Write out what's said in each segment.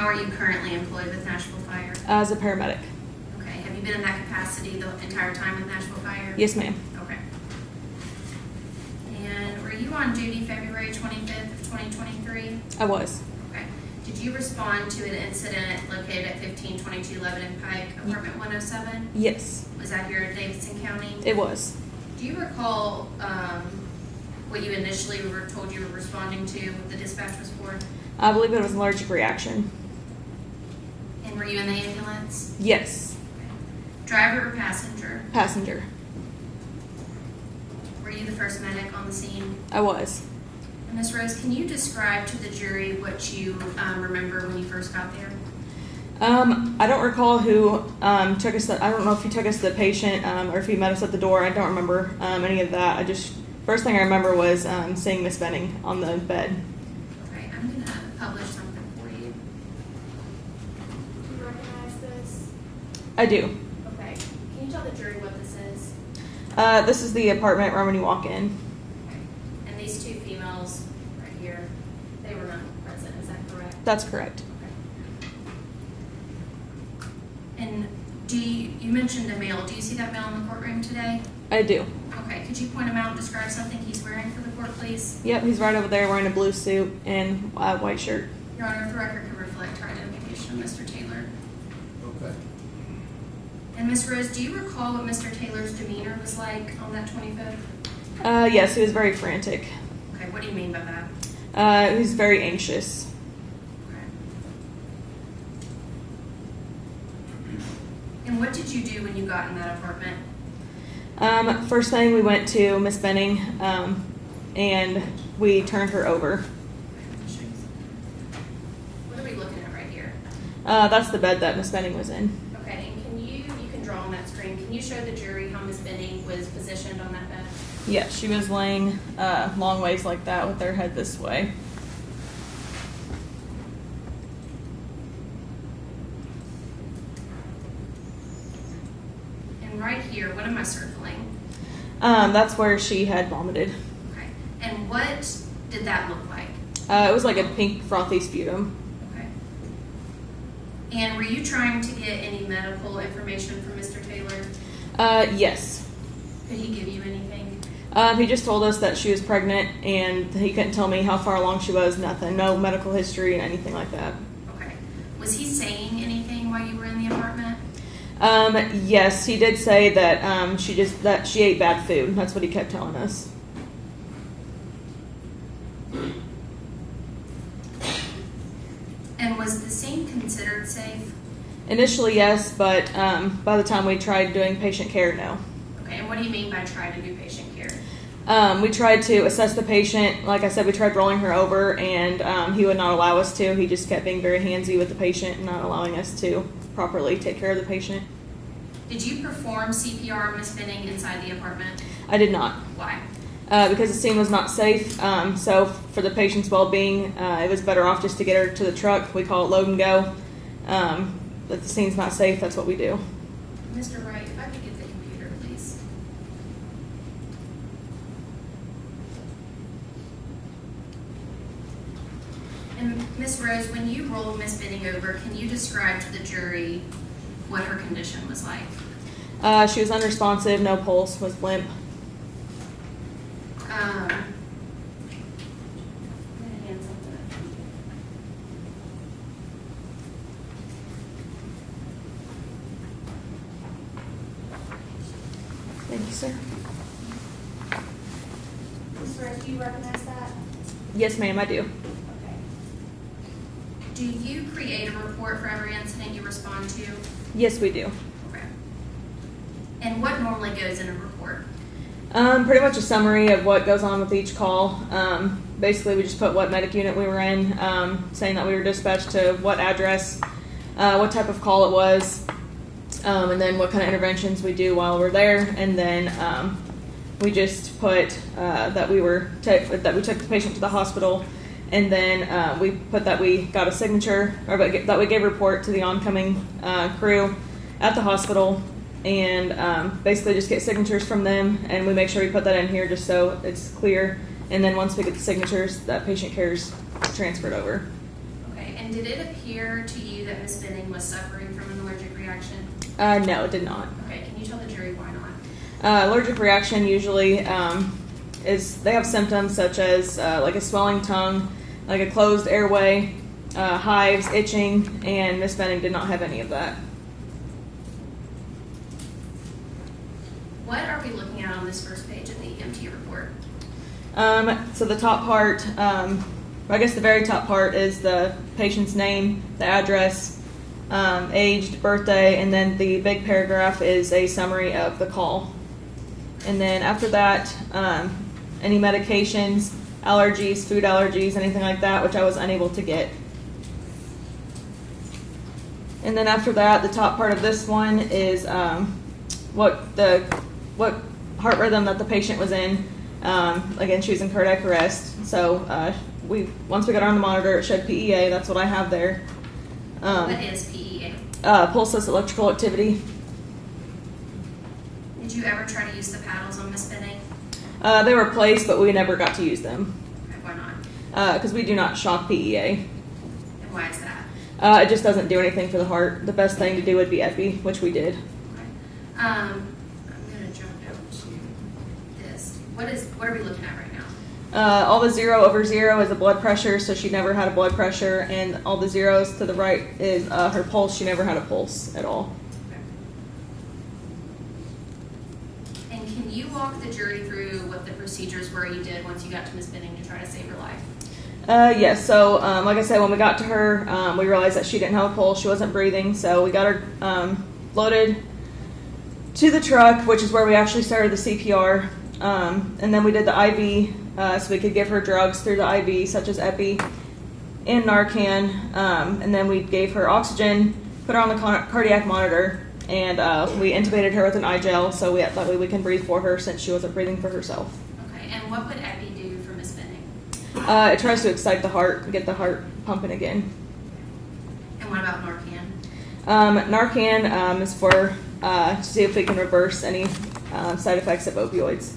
How are you currently employed with Nashville Fire? As a paramedic. Okay. Have you been in that capacity the entire time with Nashville Fire? Yes, ma'am. Okay. And were you on duty February 25th of 2023? I was. Okay. Did you respond to an incident located at 1522 Lebanon Pike, apartment 107? Yes, Was that here in Davidson County? it was. Do you recall what you initially were told you were responding to, what the dispatch was for? I believe it was an allergic reaction. And were you in the ambulance? Yes. Driver or passenger? Passenger. Were you the first medic on the scene? I was. And Ms. Rose, can you describe to the jury what you remember when you first got there? I don't recall who took us. I don't know if he took us to the patient or if he met us at the door. I don't remember any of that. First thing I remember was seeing Miss Benning on the bed. Okay, I'm going to publish something for you. Do you recognize this? I do. Okay. Can you tell the jury what this is? This is the apartment right when you walk in. Okay. And these two females right here, they were not present. Is that correct? That's correct. And you mentioned a male. Do you see that male in the courtroom today? I do. Okay, could you point him out and describe something he's wearing for the court, please? Yep, he's right over there wearing a blue suit and a white shirt. Your Honor, if the record can reflect our identification of Mr. Taylor. Okay. And Ms. Rose, do you recall what Mr. Taylor's demeanor was like on that 25th? Yes, he was very frantic. Okay, what do you mean by that? He was very anxious. Okay. And what did you do when you got in that apartment? First thing, we went to Miss Benning and we turned her over. What are we looking at right here? That's the bed that Miss Benning was in. Okay, and you can draw on that screen. Can you show the jury how Miss Benning was positioned on that bed? Yeah, she was laying long ways like that with her head this way. And right here, what am I circling? That's where she had vomited. Okay. And what did that look like? It was like a pink frothy sputum. Okay. And were you trying to get any medical information from Mr. Taylor? Yes. Could he give you anything? He just told us that she was pregnant and he couldn't tell me how far along she was, nothing. No medical history, anything like that. Okay. Was he saying anything while you were in the apartment? Yes, he did say that she ate bad food. That's what he kept telling us. And was the scene considered safe? Initially, yes, but by the time we tried doing patient care, no. Okay, and what do you mean by try to do patient care? We tried to assess the patient. Like I said, we tried rolling her over, and he would not allow us to. He just kept being very handsy with the patient and not allowing us to properly take care of the patient. Did you perform CPR on Miss Benning inside the apartment? I did not. Why? Because the scene was not safe. So for the patient's well-being, it was better off just to get her to the truck. We call it load and go. If the scene's not safe, that's what we do. Mr. Wright, if I could get the computer, please. And Miss Rose, when you rolled Miss Benning over, can you describe to the jury what her condition was like? She was unresponsive, no pulse, was limp. I'm gonna hand something up. Thank you, sir. Ms. Rose, do you recognize that? Yes, ma'am, I do. Okay. Do you create a report for every incident you respond to? Yes, we do. Okay. And what normally goes in a report? Pretty much a summary of what goes on with each call. Basically, we just put what medic unit we were in, saying that we were dispatched to what address, what type of call it was, and then what kind of interventions we do while we're there. And then we just put that we took the patient to the hospital, and then we put that we got a signature, or that we gave a report to the oncoming crew at the hospital. And basically just get signatures from them, and we make sure we put that in here just so it's clear. And then once we get the signatures, that patient care is transferred over. Okay, And did it appear to you that Miss Benning was suffering from an allergic reaction? No, it did not. Okay, can you tell the jury why not? Allergic reaction usually is they have symptoms such as like a swelling tongue, like a closed airway, hives, itching, and Miss Benning did not have any of that. What are we looking at on this first page in the EMT report? So the top part, I guess the very top part is the patient's name, the address, age, birthday, and then the big paragraph is a summary of the call. And then after that, any medications, allergies, food allergies, anything like that, which I was unable to get. And then after that, the top part of this one is what heart rhythm that the patient was in. Again, she was in cardiac arrest. So once we got her on the monitor, it showed PEA. That's what I have there. What is PEA? Pulseless electrical activity. Did you ever try to use the paddles on Miss Benning? They were placed, but we never got to use them. Okay, why not? Because we do not shock PEA. And why is that? It just doesn't do anything for the heart. The best thing to do would be epi, which we did. Okay. I'm going to jump down to this. What are we looking at right now? All the 0 over 0 is the blood pressure, so she never had a blood pressure, and all the zeros to the right is her pulse. She never had a pulse at all. Okay. And can you walk the jury through what the procedures were you did once you got to Miss Benning to try to save her life? Yes, so like I said, when we got to her, we realized that she didn't have a pulse. She wasn't breathing, so we got her loaded to the truck, which is where we actually started the CPR. And then we did the IV, so we could give her drugs through the IV, such as epi and Narcan. And then we gave her oxygen, put her on the cardiac monitor, and we intubated her with an eye gel, so that way we can breathe for her since she wasn't breathing for herself. Okay, and what would epi do for Miss Benning? It tries to excite the heart and get the heart pumping again. And what about Narcan? Narcan is for to see if we can reverse any side effects of opioids.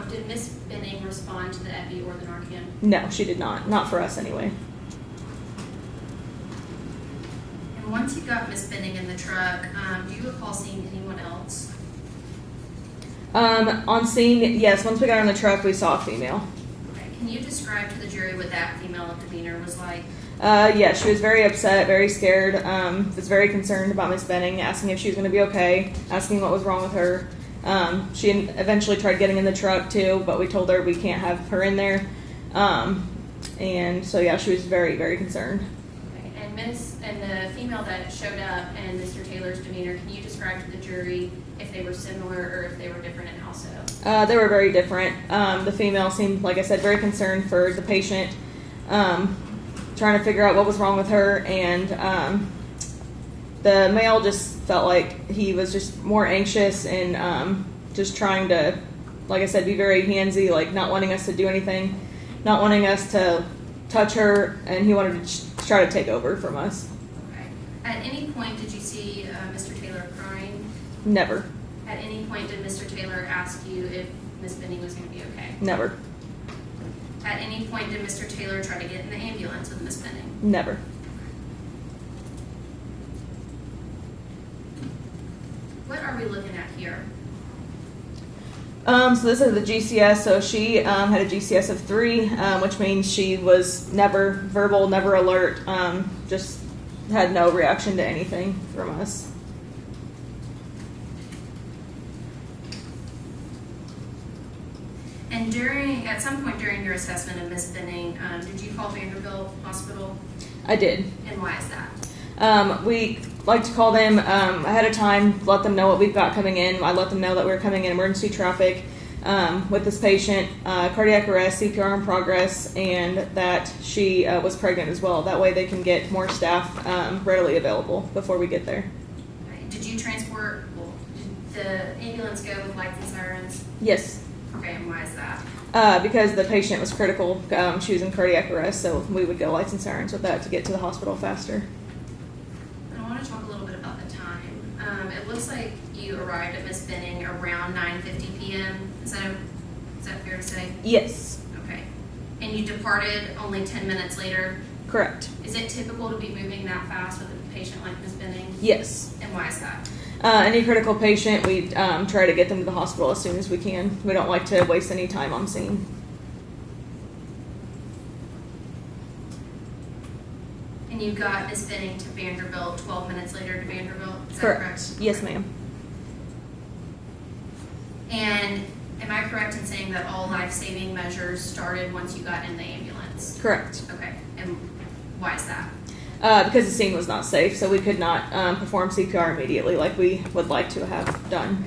Did Miss Benning respond to the epi or the Narcan? No, she did not. Not for us anyway. And once you got Miss Benning in the truck, do you recall seeing anyone else? On scene, yes. Once we got her in the truck, we saw a female. Okay, can you describe to the jury what that female demeanor was like? Yeah, she was very upset, very scared, was very concerned about Miss Benning, asking if she was going to be okay, asking what was wrong with her. She eventually tried getting in the truck too, but we told her we can't have her in there. And so yeah, she was very, very concerned. Okay, and the female that showed up and Mr. Taylor's demeanor, can you describe to the jury if they were similar or if they were different and how so? They were very different. The female seemed, like I said, very concerned for the patient, trying to figure out what was wrong with her, and the male just felt like he was just more anxious and just trying to, like I said, be very handsy, like not wanting us to do anything, not wanting us to touch her, and he wanted to try to take over from us. Okay. At any point did you see Mr. Taylor crying? Never. At any point did Mr. Taylor ask you if Miss Benning was going to be okay? Never. At any point did Mr. Taylor try to get in the ambulance with Miss Benning? Never. What are we looking at here? So this is the GCS. So she had a GCS of 3, which means she was never verbal, never alert, just had no reaction to anything from us. And at some point during your assessment of Miss Benning, did you call Vanderbilt Hospital? I did. And why is that? We like to call them ahead of time, let them know what we've got coming in. I let them know that we're coming in emergency traffic with this patient, cardiac arrest, CPR in progress, and that she was pregnant as well. That way they can get more staff readily available before we get there. Okay. Did you transport, did the ambulance go with lights and sirens? Yes. Okay, and why is that? Because the patient was critical. She was in cardiac arrest, so we would go lights and sirens with that to get to the hospital faster. I want to talk a little bit about the time. It looks like you arrived at Miss Benning around 9:50 p.m. Is that fair to say? Yes. Okay. And you departed only 10 minutes later? Correct. Is it typical to be moving that fast with a patient like Ms. Benning? Yes. And why is that? Any critical patient, we try to get them to the hospital as soon as we can. We don't like to waste any time on scene. And you got Ms. Benning to Vanderbilt 12 minutes later to Vanderbilt? Is that Correct. Yes, ma'am. And am I correct in saying that all life-saving measures started once you got in the ambulance? Correct. Okay. And why is that? Because the scene was not safe, so we could not perform CPR immediately like we would like to have done.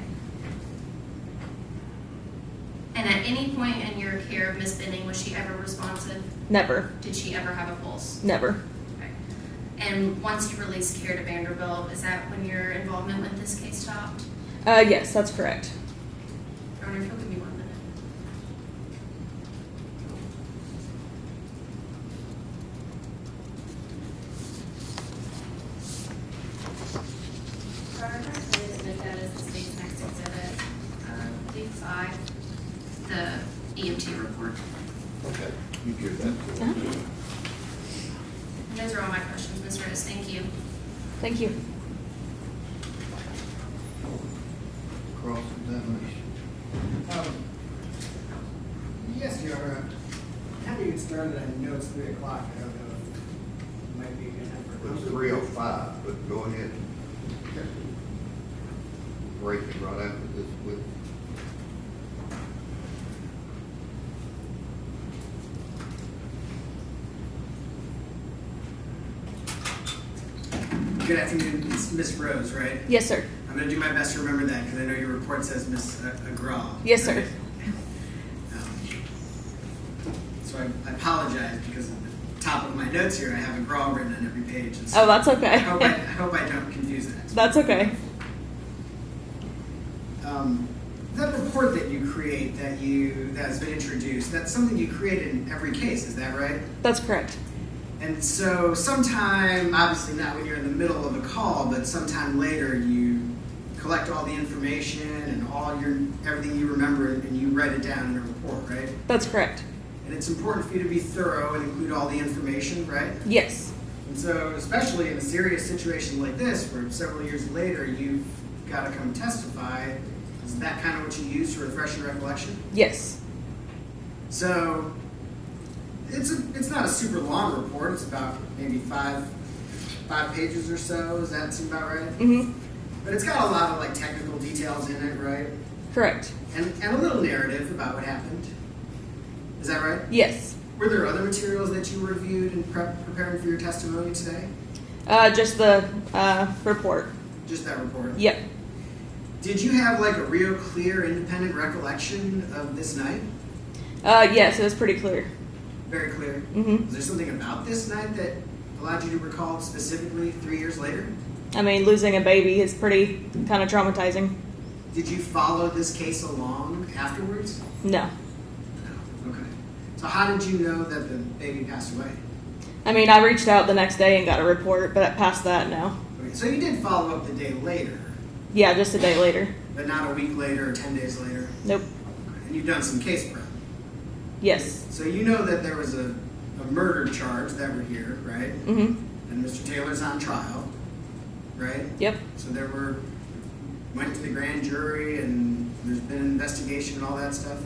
And at any point in your care of Ms. Benning, was she ever responsive? Never. Did she ever have a pulse? Never. Okay. And once you released care to Vanderbilt, is that when your involvement with this case stopped? Yes, that's correct. Your Honor, if you'll give me 1 minute. Your Honor, I'm going to submit that as the state's next exhibit. Page 5, the EMT report. Okay, you give that to Uh-huh. them. And those are all my questions, Ms. Rose. Thank you. Thank you. Cross-examination. Yes, Your Honor. How do you get started? I know it's 3 o'clock. I don't know if it might be a good time for It's 3:05, but go ahead. Breaking right after this with. Good afternoon, it's Miss Rose, right? Yes, sir. I'm going to do my best to remember that because I know your report says Miss Agrawal. Yes, sir. So I apologize because at the top of my notes here, I have Agrawal written on every page. And so Oh, that's okay. I hope I don't confuse that. That's okay. That report that you create that has been introduced, that's something you create in every case, is that right? That's correct. And so sometime, obviously not when you're in the middle of a call, but sometime later you collect all the information and everything you remember and you write it down in a report, right? That's correct. And it's important for you to be thorough and include all the information, right? Yes. And so especially in a serious situation like this, where several years later you've got to come testify, is that kind of what you use to refresh your recollection? Yes. So it's not a super long report. It's about maybe five pages or so. Does that seem about right? Mm-hmm. But it's got a lot of like technical details in it, right? Correct. And a little narrative about what happened. Is that right? Yes. Were there other materials that you reviewed in preparing for your testimony today? Just the report. Just that report? Yep. Did you have like a real clear, independent recollection of this night? Yes, it was pretty clear. Very clear. Mm-hmm. Was there something about this night that allowed you to recall specifically 3 years later? I mean, losing a baby is pretty kind of traumatizing. Did you follow this case along afterwards? No. No. Okay. So how did you know that the baby passed away? I mean, I reached out the next day and got a report, but past that, no. Okay. So you did follow up the day later, Yeah, just a day later. but not a week later or 10 days later? Nope. Okay. And you've done some case prep. Yes. So you know that there was a murder charge that were here, right? Mm-hmm. And Mr. Taylor's on trial, right? Yep. So went to the grand jury and there's been an investigation and all that stuff?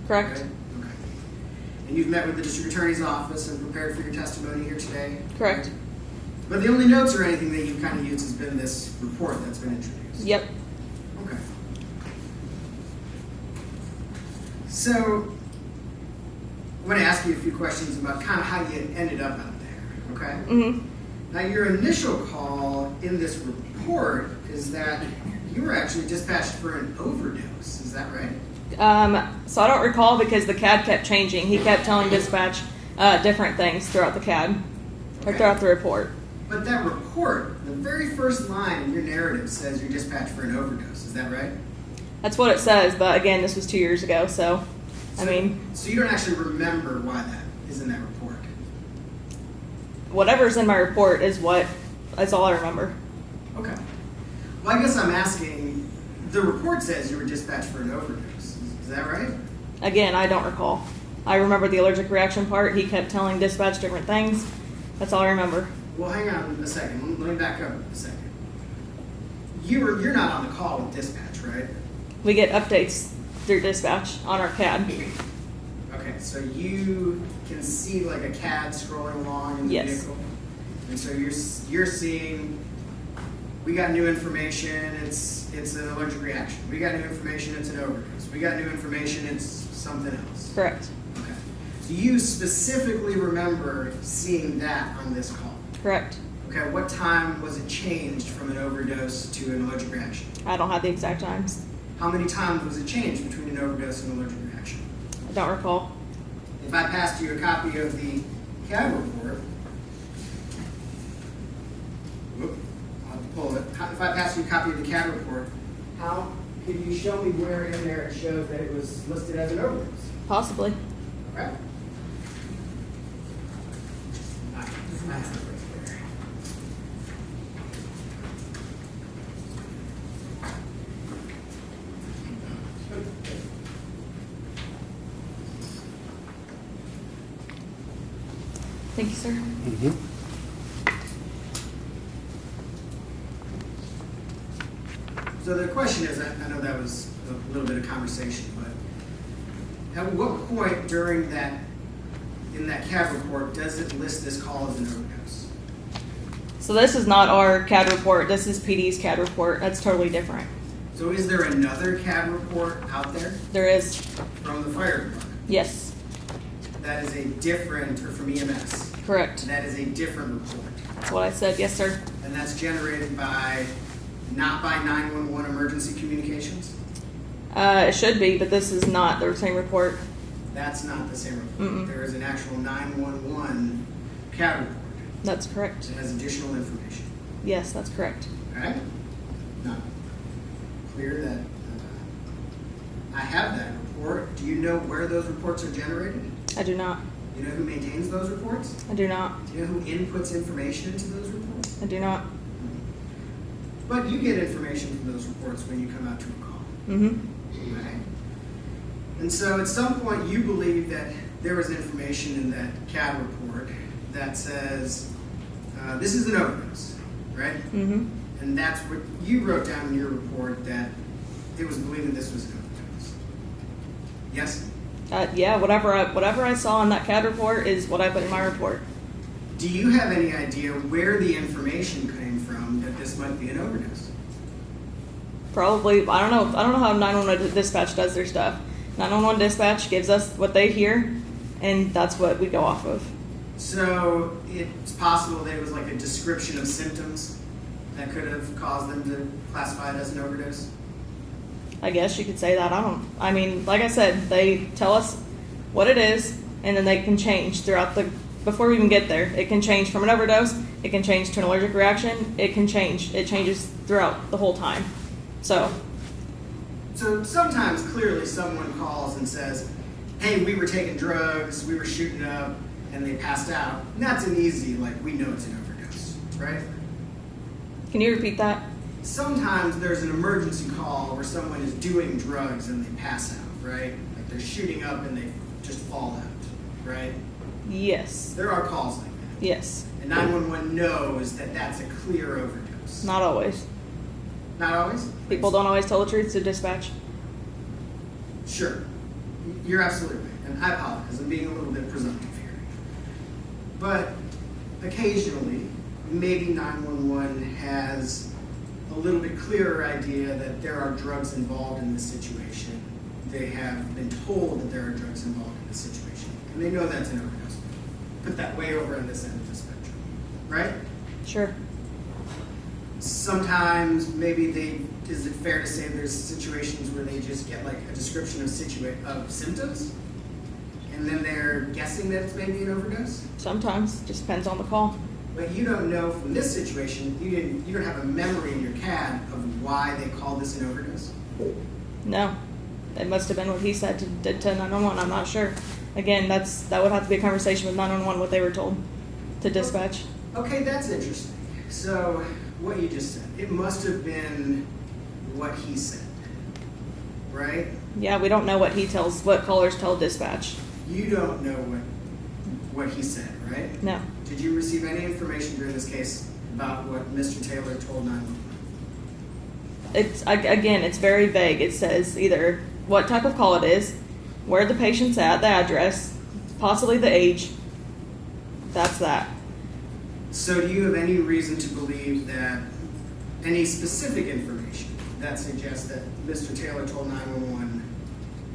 Correct. Right? Okay. And you've met with the district attorney's office and prepared for your testimony here today? Correct. But the only notes or anything that you've kind of used has been this report that's been introduced? Yep. Okay. So, I want to ask you a few questions about kind of how you ended up out there, okay? Mm-hmm. Now, your initial call in this report is that you were actually dispatched for an overdose. Is that right? So I don't recall because the CAD kept changing. He kept telling dispatch different things throughout the CAD, or Okay. throughout the report. But that report, the very first line in your narrative says you're dispatched for an overdose. Is that right? That's what it says, but again, this was 2 years ago, so, I mean, So you don't actually remember why that is in that report? whatever's in my report is all I remember. Okay. Well, I guess I'm asking, the report says you were dispatched for an overdose. Is that right? Again, I don't recall. I remember the allergic reaction part. He kept telling dispatch different things, That's all I remember. Well, hang on a second. Let me back up a second. You're not on the call with dispatch, right? We get updates through dispatch on our CAD. Okay, so you can see like a CAD scrolling along in the Yes. vehicle, and so you're seeing. We got new information. It's an allergic reaction. We got new information. It's an overdose. We got new information. It's something else. Correct. Okay. So you specifically remember seeing that on this call. Correct. Okay. What time was it changed from an overdose to an allergic reaction? I don't have the exact times. How many times was it changed between an overdose and an allergic reaction? I don't recall. If I passed you a copy of the CAD report, I'll have to pull it. If I passed you a copy of the CAD report, how could you show me where in there it shows that it was listed as an overdose? Possibly. Okay. I have it right there. Thank you, sir. So the question is, I know that was a little bit of conversation, but at what point during that, in that CAD report, does it list this call as an overdose? So this is not our CAD report. This is PD's CAD report. That's totally different. So is there another CAD report out there There is. from the fire department? Yes. That is a different, or from EMS, Correct. that is a different report. That's what I said. Yes, sir. And that's generated by, not by 911 emergency communications? It should be, but this is not the same report. That's not the same report. Mm-mm. There is an actual 911 CAD report That's correct. that has additional information. Yes, that's correct. Okay? Now, clear that I have that report. Do you know where those reports are generated? I do not. Do you know who maintains those reports? I do not. Do you know who inputs information into those reports? I do not. But you get information from those reports when you come out to a call. Mm-hmm. Okay? And so at some point you believe that there was information in that CAD report that says this is an overdose, right? Mm-hmm. And that's what you wrote down in your report, that it was believed that this was an overdose. Yes? Yeah, whatever I saw in that CAD report is what I put in my report. Do you have any idea where the information came from that this might be an overdose? Probably. I don't know. I don't know how 911 dispatch does their stuff. 911 dispatch gives us what they hear, and that's what we go off of. So it's possible that it was like a description of symptoms that could have caused them to classify it as an overdose? I guess you could say that. I mean, like I said, they tell us what it is, and then they can change throughout before we even get there. It can change from an overdose. It can change to an allergic reaction. It can change. It changes throughout the whole time. So sometimes clearly someone calls and says, hey, we were taking drugs, we were shooting up, and they passed out. And that's an easy, like, we know it's an overdose, right? can you repeat that? Sometimes there's an emergency call where someone is doing drugs and they pass out, right? Like they're shooting up and they just fall out, right? Yes. There are calls like that. Yes. And 911 knows that that's a clear overdose. Not always. Not always? People don't always tell the truth to dispatch. Sure. You're absolutely right. And I apologize. I'm being a little bit presumptive here. But occasionally, maybe 911 has a little bit clearer idea that there are drugs involved in this situation. They have been told that there are drugs involved in this situation. And they know that's an overdose. Put that way over on this end of the spectrum. Right? Sure. Sometimes maybe is it fair to say there's situations where they just get like a description of symptoms and then they're guessing that it's maybe an overdose? Sometimes. Just depends on the call. But you don't know from this situation, you don't have a memory in your CAD of why they called this an overdose? No. It must have been what he said to 911. I'm not sure. Again, that would have to be a conversation with 911 what they were told to dispatch. Okay, that's interesting. So what you just said, it must have been what he said, right? Yeah, we don't know what callers tell dispatch. You don't know what he said, right? No. Did you receive any information during this case about what Mr. Taylor told 911? It's very vague. It says either what type of call it is, where the patient's at, the address, possibly the age. That's that. So do you have any reason to believe that any specific information that suggests that Mr. Taylor told 911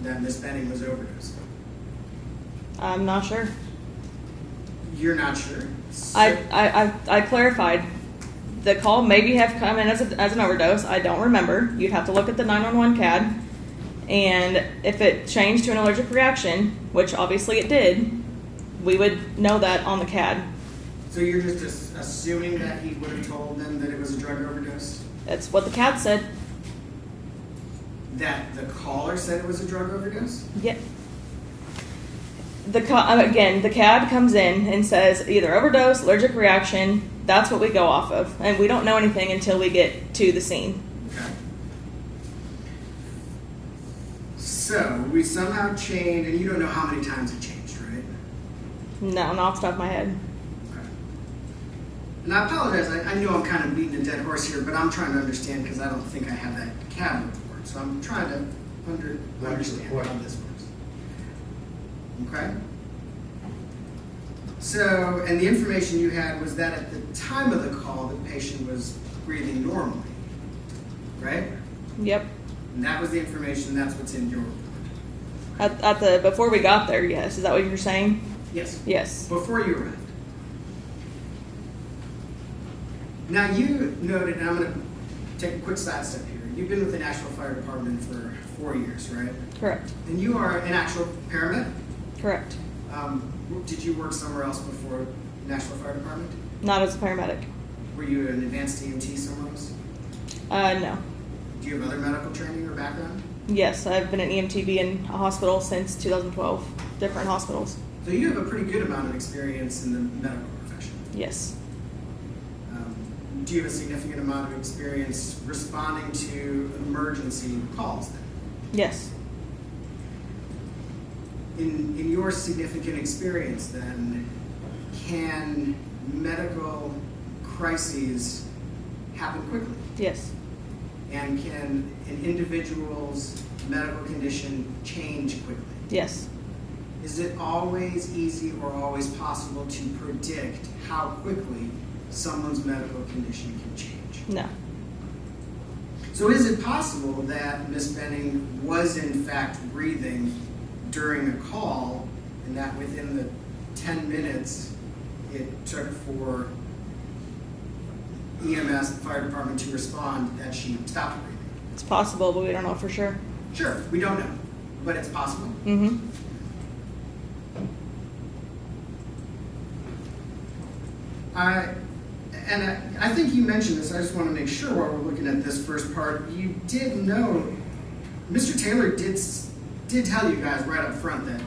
that Miss Benning was overdosed? I'm not sure. You're not sure? So, I clarified. The call maybe have come in as an overdose. I don't remember. You'd have to look at the 911 CAD, and if it changed to an allergic reaction, which obviously it did, we would know that on the CAD. so you're just assuming that he would have told them that it was a drug overdose? That's what the CAD said. That the caller said it was a drug overdose? Yeah. The CAD comes in and says either overdose, allergic reaction. That's what we go off of, and we don't know anything until we get to the scene. Okay. So we somehow changed, and you don't know how many times it changed, right? No, not off the top of my head. Okay. And I apologize. I know I'm kind of beating a dead horse here, but I'm trying to understand because I don't think I have that CAD report. So I'm trying to understand how this works. Okay. So, and the information you had was that at the time of the call, the patient was breathing normally, right? Yep. And that was the information. That's what's in your report. Before we got there, yes. Is that what you're saying? Yes. Yes. Before you arrived. Now you noted, and I'm going to take a quick side step here. You've been with the Nashville Fire Department for 4 years, right? Correct. And you are an actual paramedic? Correct. Did you work somewhere else before Nashville Fire Department? Not as a paramedic. Were you an advanced EMT somewhere else? No. Do you have other medical training or background? Yes, I've been an EMTB in a hospital since 2012. Different hospitals. So you have a pretty good amount of experience in the medical profession. Yes. Do you have a significant amount of experience responding to emergency calls then? Yes. In your significant experience then, can medical crises happen quickly? Yes. And can an individual's medical condition change quickly? Yes. Is it always easy or always possible to predict how quickly someone's medical condition can change? No. So is it possible that Miss Benning was in fact breathing during a call, and that within the 10 minutes it took for EMS, the fire department, to respond, that she stopped breathing? It's possible, but we don't know for sure. Sure, we don't know, but it's possible. Mm-hmm. I think you mentioned this. I just want to make sure while we're looking at this first part, you did know, Mr. Taylor did tell you guys right up front that